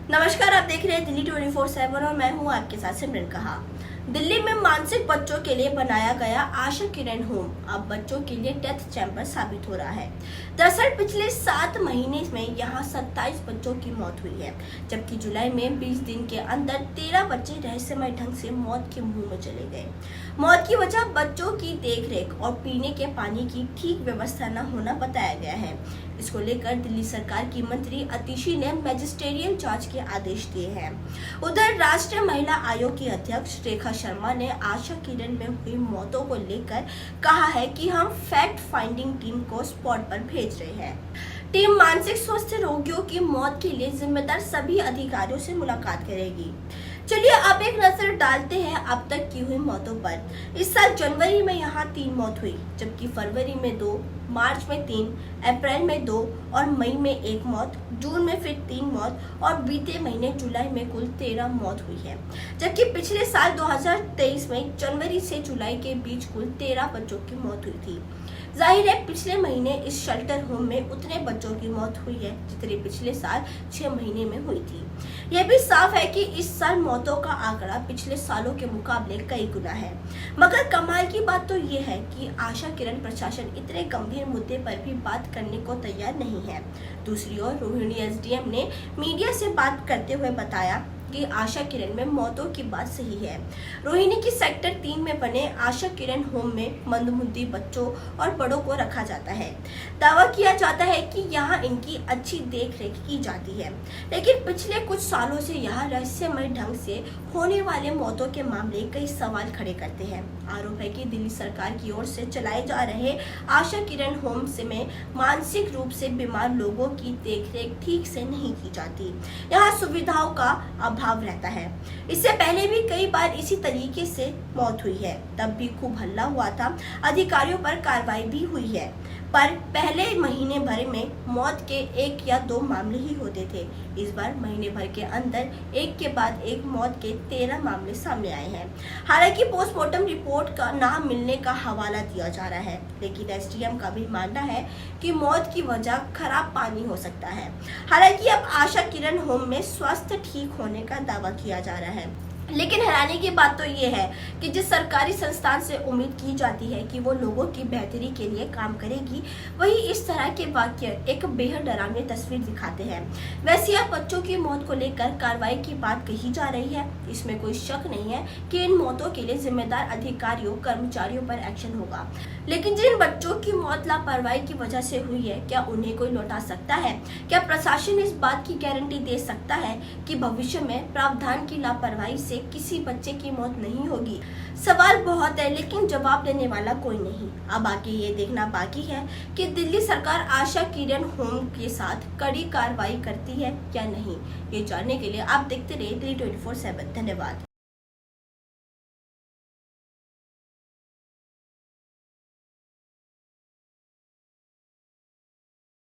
नमस्कार, आप देख रहे हैं दिल्ली 24/7 और मैं हूं आपके साथ सिमरन कहा। दिल्ली में मानसिक बच्चों के लिए बनाया गया आशा किरण होम अब बच्चों के लिए डेथ चैम्बर साबित हो रहा है। दरअसल पिछले 7 महीने में यहां 27 बच्चों की मौत हुई है, जबकि जुलाई में 20 दिन के अंदर 13 बच्चे रहस्यमय ढंग से मौत के मुंह में चले गए। मौत की वजह बच्चों की देखरेख और पीने के पानी की ठीक व्यवस्था न होना बताया गया है। इसको लेकर दिल्ली सरकार की मंत्री अतिशी ने मैजिस्ट्रियल जांच के आदेश दिए हैं। उधर राष्ट्रीय महिला आयोग की अध्यक्ष रेखा शर्मा ने आशा किरण में हुई मौतों को लेकर कहा है कि हम फैक्ट फाइंडिंग टीम को स्पॉट पर भेज रहे हैं। टीम मानसिक स्वास्थ्य रोगियों की मौत के लिए जिम्मेदार सभी अधिकारियों से मुलाकात करेगी। चलिए अब एक नजर डालते हैं अब तक की हुई मौतों पर। इस साल जनवरी में यहाँ 3 मौत हुई, जबकि फरवरी में 2, मार्च में 3, अप्रैल में 2 और मई में 1 मौत, जून में फिर 3 मौत और बीते महीने जुलाई में कुल 13 मौत हुई है। जबकि पिछले साल 2023 में जनवरी से जुलाई के बीच कुल 13 बच्चों की मौत हुई थी। जाहिर है पिछले महीने इस शेल्टर होम में उतने बच्चों की मौत हुई है जितनी पिछले साल 6 महीने में हुई थी। यह भी साफ है कि इस साल मौतों का आंकड़ा पिछले सालों के मुकाबले कई गुना है। मगर कमाल की बात तो ये है कि आशा किरण प्रशासन इतने गंभीर मुद्दे पर भी बात करने को तैयार नहीं है। दूसरी ओर रोहिणी एसडीएम ने मीडिया से बात करते हुए बताया कि आशा किरण में मौतों की बात सही है। रोहिणी की सेक्टर 3 में बने आशा किरण होम में मंदबुद्धि बच्चों और बड़ों को रखा जाता है। दावा किया जाता है कि यहाँ इनकी अच्छी देखरेख की जाती है, लेकिन पिछले कुछ सालों से यहाँ रहस्यमय ढंग से होने वाले मौतों के मामले कई सवाल खड़े करते हैं। आरोप है कि दिल्ली सरकार की ओर से चलाए जा रहे आशा किरण होम में मानसिक रूप से बीमार लोगों की देखरेख ठीक से नहीं की जाती। यहाँ सुविधाओं का अभाव रहता है। इससे पहले भी कई बार इसी तरीके से मौत हुई है, तब भी खूब हल्ला हुआ था, अधिकारियों पर कार्रवाई भी हुई है, पर पहले महीने भर में मौत के 1 या 2 मामले ही होते थे। इस बार महीने भर के अंदर एक के बाद एक मौत के 13 मामले सामने आए हैं। हालांकि पोस्टमार्टम रिपोर्ट का ना मिलने का हवाला दिया जा रहा है, लेकिन एसडीएम का भी मानना है कि मौत की वजह खराब पानी हो सकता है। हालांकि अब आशा किरण होम में स्वास्थ्य ठीक होने का दावा किया जा रहा है, लेकिन हैरानी की बात तो ये है कि जिस सरकारी संस्थान से उम्मीद की जाती है कि वो लोगों की बेहतरी के लिए काम करेगी, वही इस तरह के वाक्य एक बेहद डरावनी तस्वीर दिखाते हैं। वैसे अब बच्चों की मौत को लेकर कार्रवाई की बात कही जा रही है। इसमें कोई शक नहीं है कि इन मौतों के लिए जिम्मेदार अधिकारियों कर्मचारियों पर एक्शन होगा, लेकिन जिन बच्चों की मौत लापरवाही की वजह से हुई है, क्या उन्हें कोई लौटा सकता है? क्या प्रशासन इस बात की गारंटी दे सकता है कि भविष्य में प्रावधान की लापरवाही से किसी बच्चे की मौत नहीं होगी? सवाल बहुत है, लेकिन जवाब देने वाला कोई नहीं। अब आगे ये देखना बाकी है कि दिल्ली सरकार आशा किरण होम के साथ कड़ी कार्रवाई करती है या नहीं। ये जानने के लिए आप देखते रहिए दिल्ली 24/7। धन्यवाद।